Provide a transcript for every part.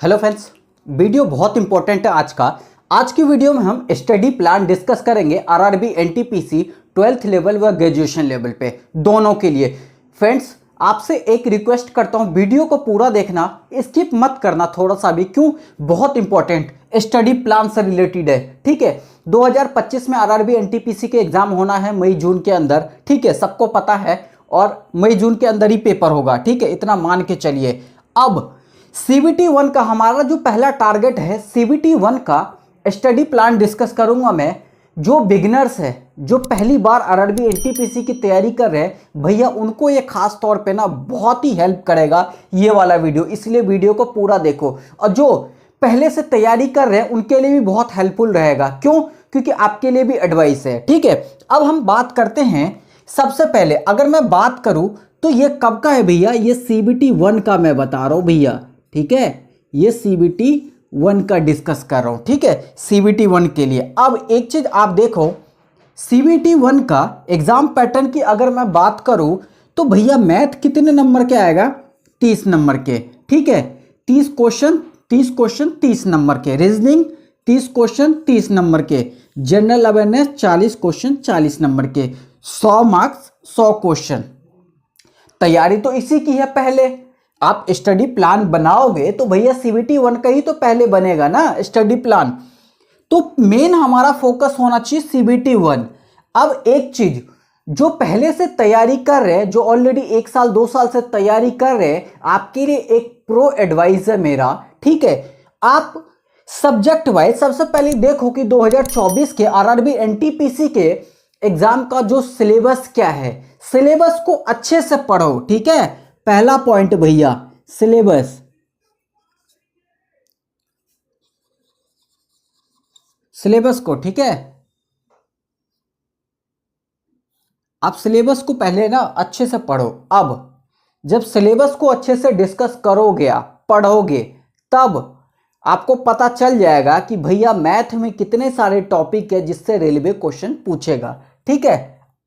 Hello friends, video बहुत important है आज का। आज की वीडियो में हम स्टडी प्लान डिस्कस करेंगे आरआरबी एनटीपीसी 12th लेवल व ग्रेजुएशन लेवल पे दोनों के लिए। फ्रेंड्स, आपसे एक रिक्वेस्ट करता हूं, वीडियो को पूरा देखना, स्किप मत करना थोड़ा सा भी। क्यों? बहुत इंपॉर्टेंट स्टडी प्लान से रिलेटेड है। ठीक है, 2025 में आरआरबी एनटीपीसी के एग्जाम होना है मई जून के अंदर। ठीक है, सबको पता है, और मई जून के अंदर ही पेपर होगा। ठीक है, इतना मान के चलिए। अब सीबीटी 1 का हमारा जो पहला टारगेट है, सीबीटी 1 का स्टडी प्लान डिस्कस करूंगा मैं। जो बिगिनर्स है, जो पहली बार आरआरबी एनटीपीसी की तैयारी कर रहे हैं भैया, उनको ये खास तौर पे ना बहुत ही हेल्प करेगा ये वाला वीडियो। इसलिए वीडियो को पूरा देखो, और जो पहले से तैयारी कर रहे हैं उनके लिए भी बहुत हेल्पफुल रहेगा। क्यों? क्योंकि आपके लिए भी एडवाइस है। ठीक है, अब हम बात करते हैं। सबसे पहले अगर मैं बात करूं तो ये कब का है भैया? ये सीबीटी 1 का मैं बता रहा हूं भैया। ठीक है, ये सीबीटी 1 का डिस्कस कर रहा हूं। ठीक है, सीबीटी 1 के लिए। अब एक चीज आप देखो, सीबीटी 1 का एग्जाम पैटर्न की अगर मैं बात करूं तो भैया मैथ कितने नंबर के आएगा? 30 नंबर के। ठीक है, 30 क्वेश्चन 30 नंबर के। रीजनिंग 30 क्वेश्चन 30 नंबर के। जनरल अवेयरनेस 40 क्वेश्चन 40 नंबर के। 100 मार्क्स 100 क्वेश्चन। तैयारी तो इसी की है। पहले आप स्टडी प्लान बनाओगे तो भैया सीबीटी 1 का ही तो पहले बनेगा ना स्टडी प्लान। तो मेन हमारा फोकस होना चाहिए सीबीटी 1। अब एक चीज, जो पहले से तैयारी कर रहे हैं, जो ऑलरेडी 1 साल 2 साल से तैयारी कर रहे हैं, आपके लिए एक प्रो एडवाइस है मेरा। ठीक है, आप सब्जेक्ट वाइज सबसे पहले देखो कि 2024 के आरआरबी एनटीपीसी के एग्जाम का जो सिलेबस क्या है, सिलेबस को अच्छे से पढ़ो। ठीक है, पहला पॉइंट भैया, सिलेबस। सिलेबस को, ठीक है, आप सिलेबस को पहले ना अच्छे से पढ़ो। अब जब सिलेबस को अच्छे से डिस्कस करोगे, आप पढ़ोगे, तब आपको पता चल जाएगा कि भैया मैथ में कितने सारे टॉपिक है जिससे रेलवे क्वेश्चन पूछेगा। ठीक है,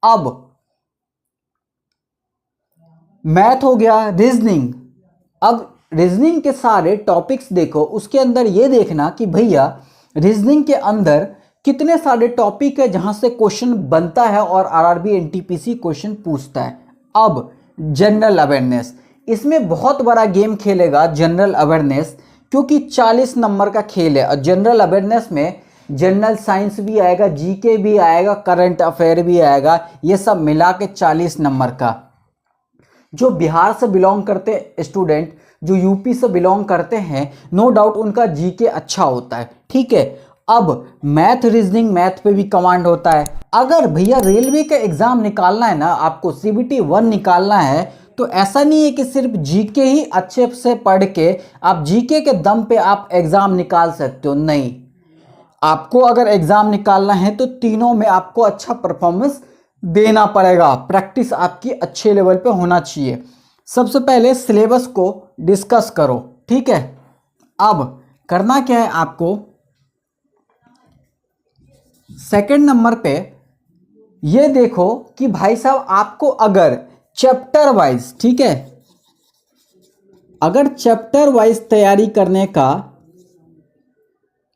अब मैथ हो गया, रीजनिंग। अब रीजनिंग के सारे टॉपिक्स देखो, उसके अंदर ये देखना कि भैया रीजनिंग के अंदर कितने सारे टॉपिक है जहां से क्वेश्चन बनता है और आरआरबी एनटीपीसी क्वेश्चन पूछता है। अब जनरल अवेयरनेस, इसमें बहुत बड़ा गेम खेलेगा जनरल अवेयरनेस, क्योंकि 40 नंबर का खेल है। और जनरल अवेयरनेस में जनरल साइंस भी आएगा, जीके भी आएगा, करंट अफेयर भी आएगा, ये सब मिला के 40 नंबर का। जो बिहार से बिलोंग करते स्टूडेंट, जो यूपी से बिलोंग करते हैं, नो डाउट उनका जीके अच्छा होता है। ठीक है, अब मैथ, रीजनिंग, मैथ पे भी कमांड होता है। अगर भैया रेलवे का एग्जाम निकालना है ना, आपको सीबीटी 1 निकालना है, तो ऐसा नहीं है कि सिर्फ जीके ही अच्छे से पढ़ के आप जीके के दम पे आप एग्जाम निकाल सकते हो। नहीं, आपको अगर एग्जाम निकालना है तो तीनों में आपको अच्छा परफॉर्मेंस देना पड़ेगा। प्रैक्टिस आपकी अच्छे लेवल पे होना चाहिए। सबसे पहले सिलेबस को डिस्कस करो। ठीक है, अब करना क्या है आपको, सेकंड नंबर पे ये देखो कि भाई साहब आपको अगर चैप्टर वाइज, ठीक है, अगर चैप्टर वाइज तैयारी करने का,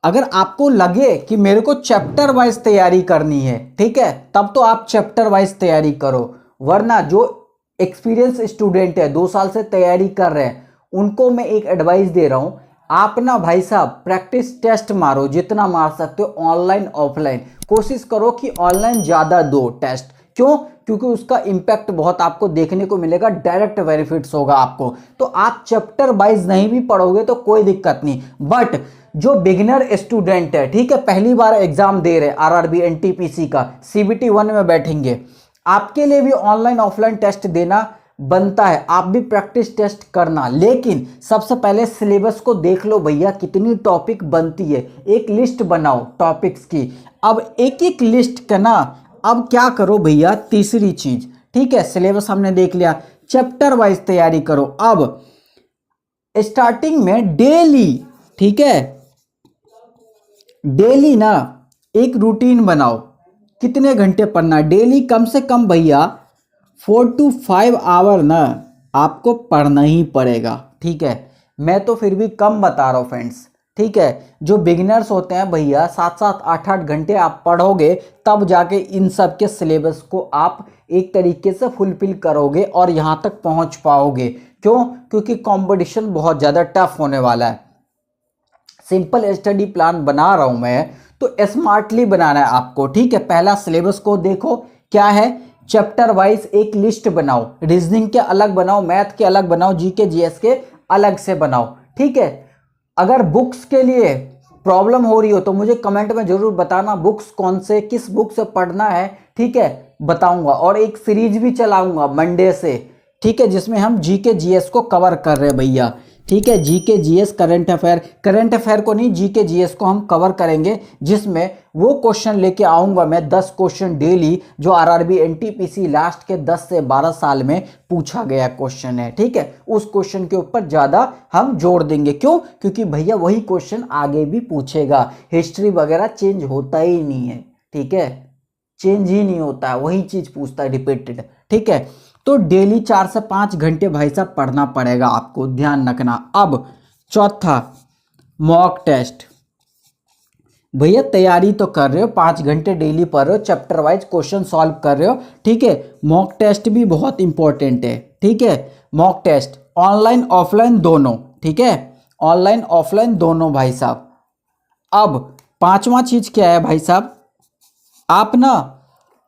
अगर आपको लगे कि मेरे को चैप्टर वाइज तैयारी करनी है, ठीक है, तब तो आप चैप्टर वाइज तैयारी करो। वरना जो एक्सपीरियंस स्टूडेंट है, 2 साल से तैयारी कर रहे हैं, उनको मैं एक एडवाइस दे रहा हूं, आप ना भाई साहब प्रैक्टिस टेस्ट मारो, जितना मार सकते हो, ऑनलाइन ऑफलाइन। कोशिश करो कि ऑनलाइन ज़्यादा दो टेस्ट। क्यों? क्योंकि उसका इम्पैक्ट बहुत आपको देखने को मिलेगा, डायरेक्ट बेनिफिट्स होगा आपको। तो आप चैप्टर वाइज नहीं भी पढ़ोगे तो कोई दिक्कत नहीं। बट जो बिगिनर स्टूडेंट है, ठीक है, पहली बार एग्जाम दे रहे आरआरबी एनटीपीसी का, सीबीटी 1 में बैठेंगे, आपके लिए भी ऑनलाइन ऑफलाइन टेस्ट देना बनता है। आप भी प्रैक्टिस टेस्ट करना, लेकिन सबसे पहले सिलेबस को देख लो भैया, कितनी टॉपिक बनती है। एक लिस्ट बनाओ टॉपिक्स की। अब एक एक लिस्ट का ना, अब क्या करो भैया, तीसरी चीज, ठीक है, सिलेबस हमने देख लिया, चैप्टर वाइज तैयारी करो। अब स्टार्टिंग में डेली, ठीक है, डेली ना एक रूटीन बनाओ, कितने घंटे पढ़ना डेली। कम से कम भैया 4 to 5 आवर ना आपको पढ़ना ही पड़ेगा। ठीक है, मैं तो फिर भी कम बता रहा हूँ फ्रेंड्स, ठीक है। जो बिगिनर्स होते हैं भैया 7-7 8-8 घंटे आप पढ़ोगे तब जाके इन सब के सिलेबस को आप एक तरीके से फुलफिल करोगे और यहाँ तक पहुँच पाओगे। क्यों? क्योंकि कंपटीशन बहुत ज़्यादा टफ होने वाला है। सिंपल स्टडी प्लान बना रहा हूँ मैं, तो स्मार्टली बनाना है आपको, ठीक है। पहला सिलेबस को देखो क्या है, चैप्टर वाइज एक लिस्ट बनाओ, रीजनिंग के अलग बनाओ, मैथ के अलग बनाओ, जीके जीएस के अलग से बनाओ, ठीक है। अगर बुक्स के लिए प्रॉब्लम हो रही हो तो मुझे कमेंट में जरूर बताना, बुक्स कौन से, किस बुक से पढ़ना है, ठीक है, बताऊंगा। और एक सीरीज भी चलाऊंगा मंडे से, ठीक है, जिसमें हम जीके जीएस को कवर कर रहे हैं भैया, ठीक है। जीके जीएस करंट अफेयर को नहीं, जीके जीएस को हम कवर करेंगे, जिसमें वो क्वेश्चन लेके आऊंगा मैं 10 क्वेश्चन डेली, जो आरआरबी एनटीपीसी लास्ट के 10 से 12 साल में पूछा गया क्वेश्चन है, ठीक है। उस क्वेश्चन के ऊपर ज़्यादा हम जोड़ देंगे। क्यों? क्योंकि भैया वही क्वेश्चन आगे भी पूछेगा, हिस्ट्री वगैरह चेंज होता ही नहीं है, ठीक है, चेंज ही नहीं होता है, वही चीज़ पूछता है रिपीटेड, ठीक है। तो डेली 4 से 5 घंटे भाई साहब पढ़ना पड़ेगा आपको, ध्यान रखना। अब चौथा, मॉक टेस्ट। भैया तैयारी तो कर रहे हो, 5 घंटे डेली पढ़ रहे हो, चैप्टर वाइज क्वेश्चन सॉल्व कर रहे हो, ठीक है। मॉक टेस्ट भी बहुत इंपॉर्टेंट है, ठीक है। मॉक टेस्ट ऑनलाइन ऑफलाइन दोनों, ठीक है, ऑनलाइन ऑफलाइन दोनों भाई साहब। अब पांचवा चीज क्या है भाई साहब, आप ना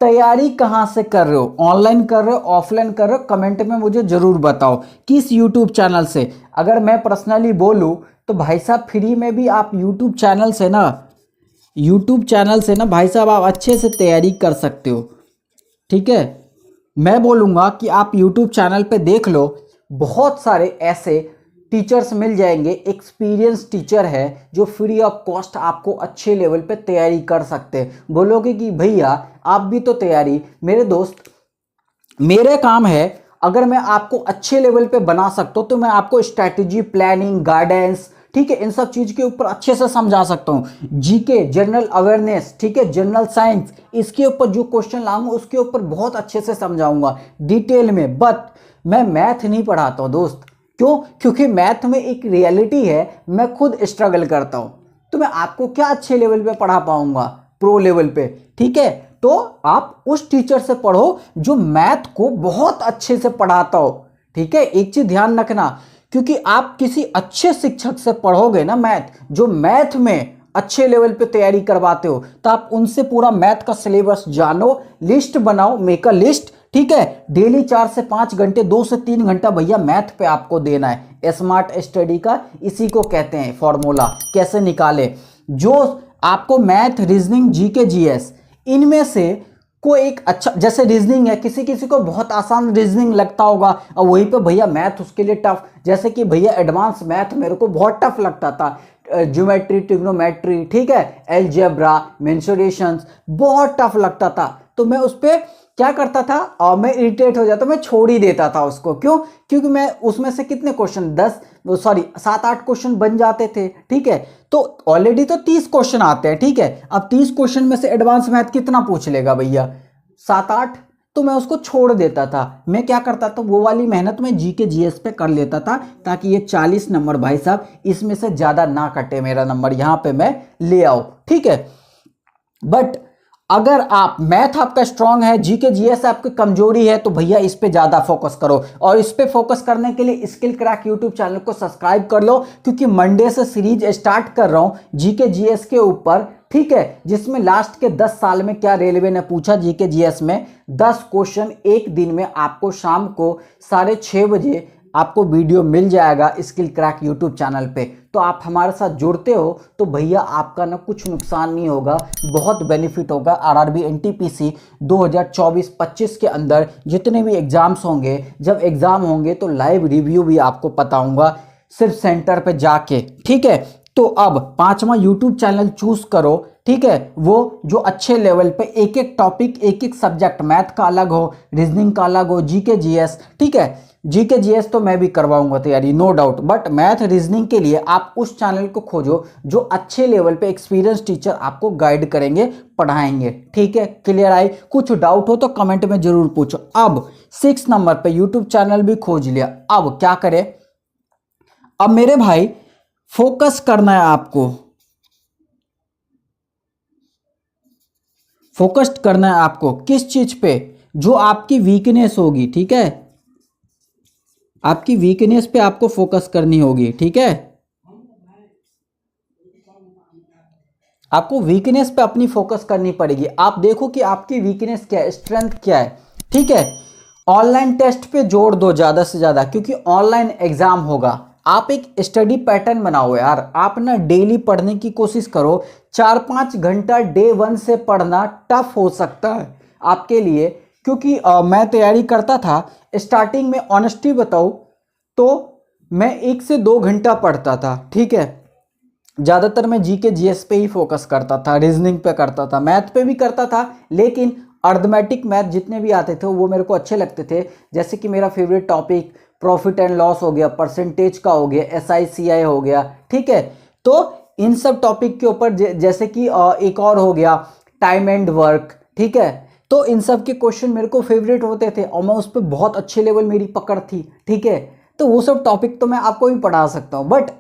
तैयारी कहाँ से कर रहे हो, ऑनलाइन कर रहे हो, ऑफलाइन कर रहे हो, कमेंट में मुझे जरूर बताओ, किस यूट्यूब चैनल से। अगर मैं पर्सनली बोलूँ तो भाई साहब फ्री में भी आप यूट्यूब चैनल से ना भाई साहब आप अच्छे से तैयारी कर सकते हो, ठीक है। मैं बोलूँगा कि आप यूट्यूब चैनल पे देख लो, बहुत सारे ऐसे टीचर्स मिल जाएंगे, एक्सपीरियंस टीचर है जो फ्री ऑफ कॉस्ट आपको अच्छे लेवल पे तैयारी कर सकते हैं। बोलोगे कि भैया आप भी तो तैयारी, मेरे दोस्त मेरे काम है, अगर मैं आपको अच्छे लेवल पे बना सकता हूँ तो मैं आपको स्ट्रैटेजी, प्लानिंग, गाइडेंस, ठीक है, इन सब चीज के ऊपर अच्छे से समझा सकता हूँ। जीके, जनरल अवेयरनेस, ठीक है, जनरल साइंस, इसके ऊपर जो क्वेश्चन लाऊंगा उसके ऊपर बहुत अच्छे से समझाऊंगा डिटेल में। बट मैं मैथ नहीं पढ़ाता हूँ दोस्त। क्यों? क्योंकि मैथ में एक रियलिटी है, मैं खुद स्ट्रगल करता हूँ, तो मैं आपको क्या अच्छे लेवल पे पढ़ा पाऊंगा, प्रो लेवल पे, ठीक है। तो आप उस टीचर से पढ़ो जो मैथ को बहुत अच्छे से पढ़ाता हो, ठीक है। एक चीज ध्यान रखना, क्योंकि आप किसी अच्छे शिक्षक से पढ़ोगे ना मैथ, जो मैथ में अच्छे लेवल पे तैयारी करवाते हो, तो आप उनसे पूरा मैथ का सिलेबस जानो, लिस्ट बनाओ, मेक अ लिस्ट, ठीक है। डेली 4 से 5 घंटे, 2 से 3 घंटा भैया मैथ पे आपको देना है। स्मार्ट स्टडी का इसी को कहते हैं फॉर्मूला, कैसे निकाले। जो आपको मैथ, रीजनिंग, जीके, जीएस, इनमें से कोई एक अच्छा, जैसे रीजनिंग है, किसी किसी को बहुत आसान रीजनिंग लगता होगा और वहीं पे भैया मैथ उसके लिए टफ, जैसे कि भैया एडवांस मैथ मेरे को बहुत टफ लगता था, ज्योमेट्री, ट्रिग्नोमेट्री, ठीक है, अलजेब्रा, मेंसुरेशंस, बहुत टफ लगता था। तो मैं उस पर क्या करता था, और मैं इरिटेट हो जाता, मैं छोड़ ही देता था उसको। क्यों? क्योंकि मैं उसमें से कितने क्वेश्चन 7-8 क्वेश्चन बन जाते थे, ठीक है। तो ऑलरेडी तो 30 क्वेश्चन आते हैं, ठीक है। अब 30 क्वेश्चन में से एडवांस मैथ कितना पूछ लेगा भैया, 7-8, तो मैं उसको छोड़ देता था। मैं क्या करता था, वो वाली मेहनत में जीके जीएस पे कर लेता था, ताकि ये 40 नंबर भाई साहब इसमें से ज्यादा ना कटे, मेरा नंबर यहाँ पे मैं ले आऊं, ठीक है। बट अगर आप मैथ आपका स्ट्रांग है, जीके जीएस आपकी कमजोरी है, तो भैया इस पे ज्यादा फोकस करो। और इस पे फोकस करने के लिए स्किल क्रैक यूट्यूब चैनल को सब्सक्राइब कर लो, क्योंकि मंडे से सीरीज स्टार्ट कर रहा हूं जीके जीएस के ऊपर, ठीक है, जिसमें लास्ट के 10 साल में क्या रेलवे ने पूछा जीके जीएस में 10 क्वेश्चन एक दिन में आपको शाम को 6:30 बजे आपको वीडियो मिल जाएगा स्किल क्रैक यूट्यूब चैनल पे। तो आप हमारे साथ जुड़ते हो तो भैया आपका ना कुछ नुकसान नहीं होगा, बहुत बेनिफिट होगा। आरआरबी एनटीपीसी 2024-25 के अंदर जितने भी एग्जाम्स होंगे, जब एग्जाम होंगे तो लाइव रिव्यू भी आपको बताऊंगा, सिर्फ सेंटर पे जाके, ठीक है। तो अब 5वां यूट्यूब चैनल चूज करो, ठीक है, वो जो अच्छे लेवल पे एक एक टॉपिक, एक एक सब्जेक्ट, मैथ का अलग हो, रीजनिंग का अलग हो, जीके जीएस, ठीक है। जीके जीएस तो मैं भी करवाऊंगा तैयारी, no doubt, but math, reasoning के लिए आप उस चैनल को खोजो जो अच्छे लेवल पे एक्सपीरियंस टीचर आपको गाइड करेंगे, पढ़ाएंगे, ठीक है। Clear I? कुछ डाउट हो तो कमेंट में जरूर पूछो। अब 6 नंबर पे यूट्यूब चैनल भी खोज लिया, अब क्या करें, अब मेरे भाई फोकस करना है आपको, फोकस्ड करना है आपको किस चीज पे, जो आपकी वीकनेस होगी, ठीक है, आपकी वीकनेस पे आपको फोकस करनी होगी, ठीक है, आपको वीकनेस पे अपनी फोकस करनी पड़ेगी। आप देखो कि आपकी वीकनेस क्या है, स्ट्रेंथ क्या है, ठीक है। ऑनलाइन टेस्ट पे जोर दो ज़्यादा से ज़्यादा, क्योंकि ऑनलाइन एग्जाम होगा। आप एक स्टडी पैटर्न बनाओ यार, आप ना डेली पढ़ने की कोशिश करो। 4-5 घंटा डे 1 से पढ़ना टफ हो सकता है आपके लिए, क्योंकि मैं तैयारी करता था स्टार्टिंग में, ऑनेस्टी बताऊँ तो मैं 1 से 2 घंटा पढ़ता था, ठीक है। ज़्यादातर मैं जीके जीएस पे ही फोकस करता था, रीजनिंग पे करता था, मैथ पे भी करता था, लेकिन अर्थमेटिक मैथ जितने भी आते थे वो मेरे को अच्छे लगते थे। जैसे कि मेरा favourite topic profit and loss हो गया, परसेंटेज का हो गया, SICI हो गया, ठीक है। तो इन सब टॉपिक के ऊपर जैसे कि एक और हो गया टाइम एंड वर्क, ठीक है। तो इन सब के क्वेश्चन मेरे को फेवरेट होते थे और मैं उस पर बहुत अच्छे लेवल मेरी पकड़ थी, ठीक है। तो वो सब टॉपिक तो मैं आपको भी पढ़ा सकता हूँ, बट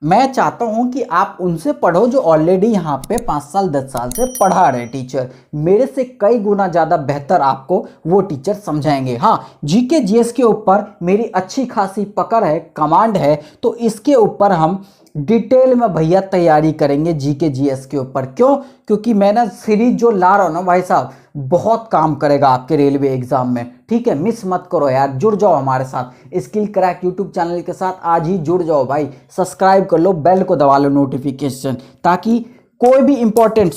मैं चाहता हूं कि आप उनसे पढ़ो जो ऑलरेडी यहाँ पे 5 साल 10 साल से पढ़ा रहे टीचर। मेरे से कई गुना ज़्यादा बेहतर आपको वो टीचर समझाएंगे। हाँ, जीके जीएस के ऊपर मेरी अच्छी खासी पकड़ है, कमांड है, तो इसके ऊपर हम डिटेल में भैया तैयारी करेंगे जीके जीएस के ऊपर। क्यों? क्योंकि मैं ना सीरीज जो ला रहा हूँ ना भाई साहब, बहुत काम करेगा आपके रेलवे एग्जाम में, ठीक है। मिस मत करो यार, जुड़ जाओ हमारे साथ स्किल क्रैक यूट्यूब चैनल के साथ, आज ही जुड़ जाओ भाई। सब्सक्राइब कर लो, बेल को दबा लो नोटिफिकेशन, ताकि कोई भी इंपॉर्टेंट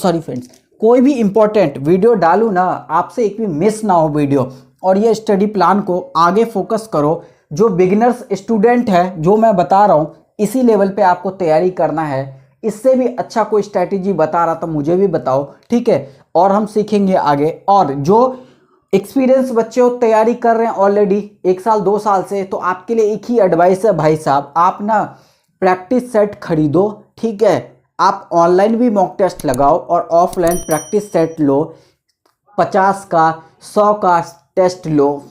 कोई भी इंपॉर्टेंट वीडियो डालूँ ना, आपसे एक भी मिस ना हो वीडियो। और ये स्टडी प्लान को आगे फोकस करो। जो बिगिनर्स स्टूडेंट है, जो मैं बता रहा हूँ इसी लेवल पे आपको तैयारी करना है। इससे भी अच्छा कोई स्ट्रैटेजी बता रहा तो मुझे भी बताओ, ठीक है, और हम सीखेंगे आगे। और जो एक्सपीरियंस बच्चे हो, तैयारी कर रहे हैं ऑलरेडी 1 साल 2 साल से, तो आपके लिए एक ही एडवाइस है भाई साहब, आप ना प्रैक्टिस सेट खरीदो, ठीक है। आप ऑनलाइन भी मॉक टेस्ट लगाओ और ऑफलाइन प्रैक्टिस सेट लो, 50 का 100 का टेस्ट लो,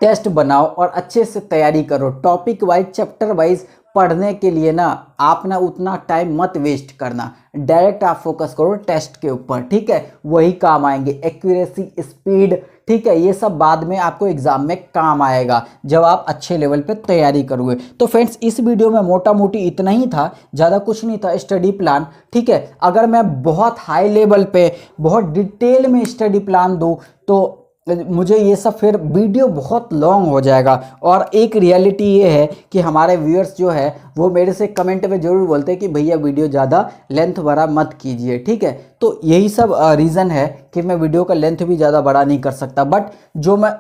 टेस्ट बनाओ और अच्छे से तैयारी करो। टॉपिक वाइज चैप्टर वाइज पढ़ने के लिए ना आप ना उतना टाइम मत वेस्ट करना, डायरेक्ट आप फोकस करो टेस्ट के ऊपर, ठीक है। वही काम आएंगे, एक्यूरेसी, स्पीड, ठीक है, ये सब बाद में आपको एग्जाम में काम आएगा जब आप अच्छे लेवल पे तैयारी करोगे। तो फ्रेंड्स, इस वीडियो में मोटा मोटी इतना ही था, ज़्यादा कुछ नहीं था स्टडी प्लान, ठीक है। अगर मैं बहुत हाई लेवल पे बहुत डिटेल में स्टडी प्लान दूँ तो मुझे ये सब फिर वीडियो बहुत लॉन्ग हो जाएगा। और एक रियलिटी ये है कि हमारे व्यूअर्स जो है वो मेरे से कमेंट में ज़रूर बोलते हैं कि भैया वीडियो ज़्यादा लेंथ बड़ा मत कीजिए, ठीक है। तो यही सब रीज़न है कि मैं वीडियो का लेंथ भी ज़्यादा बड़ा नहीं कर सकता, बट जो मैं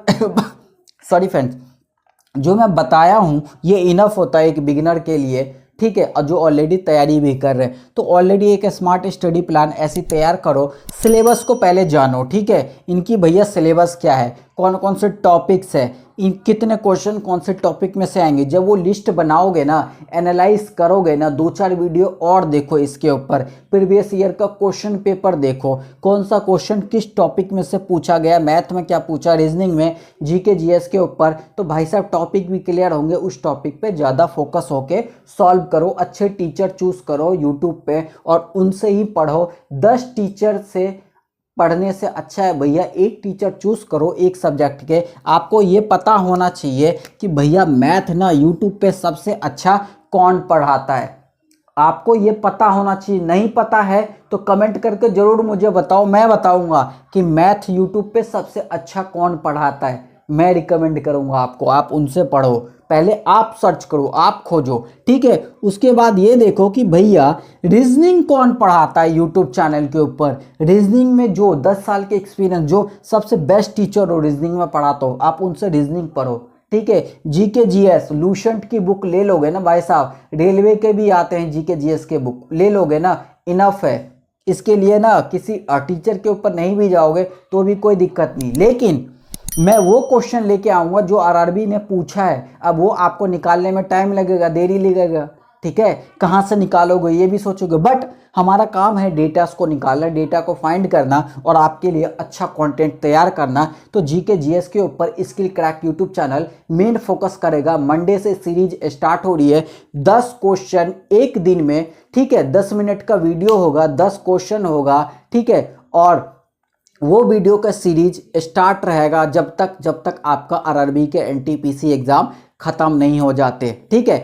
सॉरी फ्रेंड्स, जो मैं बताया हूँ ये इनफ होता है एक बिगिनर के लिए, ठीक है। और जो ऑलरेडी तैयारी भी कर रहे हैं, तो ऑलरेडी एक स्मार्ट स्टडी प्लान ऐसी तैयार करो। सिलेबस को पहले जानो, ठीक है, इनकी भैया सिलेबस क्या है, कौन कौन से टॉपिक्स है, इन कितने क्वेश्चन कौन से टॉपिक में से आएंगे। जब वो लिस्ट बनाओगे ना, एनालाइज करोगे ना, 2-4 वीडियो और देखो इसके ऊपर, प्रीवियस ईयर का क्वेश्चन पेपर देखो, कौन सा क्वेश्चन किस टॉपिक में से पूछा गया, मैथ में क्या पूछा, रीजनिंग में, जीके जीएस के ऊपर, तो भाई साहब टॉपिक भी क्लियर होंगे। उस टॉपिक पे ज़्यादा फोकस होके सॉल्व करो, अच्छे टीचर चूज करो यूट्यूब पे और उनसे ही पढ़ो। 10 टीचर से पढ़ने से अच्छा है भैया एक टीचर चूज करो एक सब्जेक्ट के। आपको ये पता होना चाहिए कि भैया मैथ ना यूट्यूब पे सबसे अच्छा कौन पढ़ाता है, आपको ये पता होना चाहिए। नहीं पता है तो कमेंट करके ज़रूर मुझे बताओ, मैं बताऊंगा कि मैथ यूट्यूब पे सबसे अच्छा कौन पढ़ाता है। मैं रिकमेंड करूंगा आपको, आप उनसे पढ़ो, पहले आप सर्च करो, आप खोजो, ठीक है। उसके बाद ये देखो कि भैया रीजनिंग कौन पढ़ाता है यूट्यूब चैनल के ऊपर। रीजनिंग में जो 10 साल के एक्सपीरियंस, जो सबसे बेस्ट टीचर हो रीजनिंग में पढ़ाता हो, आप उनसे रीजनिंग पढ़ो, ठीक है। जीके जीएस लूसेंट की बुक ले लोगे ना भाई साहब, रेलवे के भी आते हैं जीके जीएस के बुक, ले लोगे ना, इनफ है। इसके लिए ना किसी टीचर के ऊपर नहीं भी जाओगे तो भी कोई दिक्कत नहीं, लेकिन मैं वो क्वेश्चन लेके आऊँगा जो आरआरबी ने पूछा है। अब वो आपको निकालने में टाइम लगेगा, देरी लगेगा, ठीक है, कहाँ से निकालोगे ये भी सोचोगे, बट हमारा काम है डेटा को निकालना, डेटा को फाइंड करना और आपके लिए अच्छा कंटेंट तैयार करना। तो जीके जीएस के ऊपर skill Crack YouTube channel main focus करेगा। मंडे से सीरीज स्टार्ट हो रही है, 10 क्वेश्चन एक दिन में, ठीक है, 10 मिनट का वीडियो होगा, 10 क्वेश्चन होगा, ठीक है, और वो वीडियो का सीरीज स्टार्ट रहेगा जब तक आपका आरआरबी के एनटीपीसी एग्जाम खत्म नहीं हो जाते, ठीक है,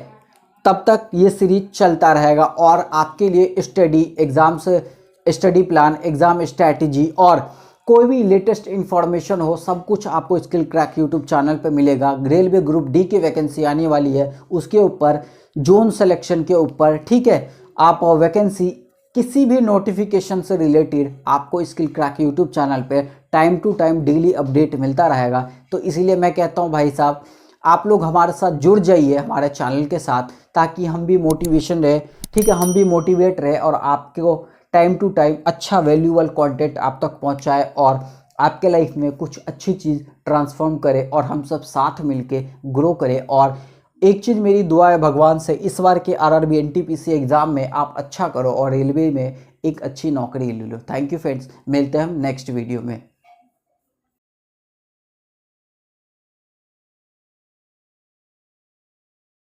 तब तक ये सीरीज चलता रहेगा। और आपके लिए स्टडी एग्जाम से स्टडी प्लान, एग्जाम स्ट्रैटेजी और कोई भी लेटेस्ट इंफॉर्मेशन हो, सब कुछ आपको स्किल क्रैक यूट्यूब चैनल पे मिलेगा। रेलवे ग्रुप डी की वैकेंसी आने वाली है, उसके ऊपर जोन सिलेक्शन के ऊपर, ठीक है, आप वैकेंसी किसी भी नोटिफिकेशन से रिलेटेड आपको स्किल क्रैक यूट्यूब चैनल पे time to time daily update मिलता रहेगा। तो इसीलिए मैं कहता हूँ भाई साहब, आप लोग हमारे साथ जुड़ जाइए हमारे चैनल के साथ, ताकि हम भी मोटिवेशन रहे, ठीक है, हम भी मोटिवेट रहे और आपको टाइम टू टाइम अच्छा वैल्यूएबल कंटेंट आप तक पहुंचाए और आपके लाइफ में कुछ अच्छी चीज़ ट्रांसफॉर्म करे और हम सब साथ मिलके ग्रो करें। और एक चीज़ मेरी दुआ है भगवान से, इस बार के आरआरबी एनटीपीसी एग्जाम में आप अच्छा करो और रेलवे में एक अच्छी नौकरी ले लो। थैंक यू फ्रेंड्स, मिलते हैं हम नेक्स्ट वीडियो में।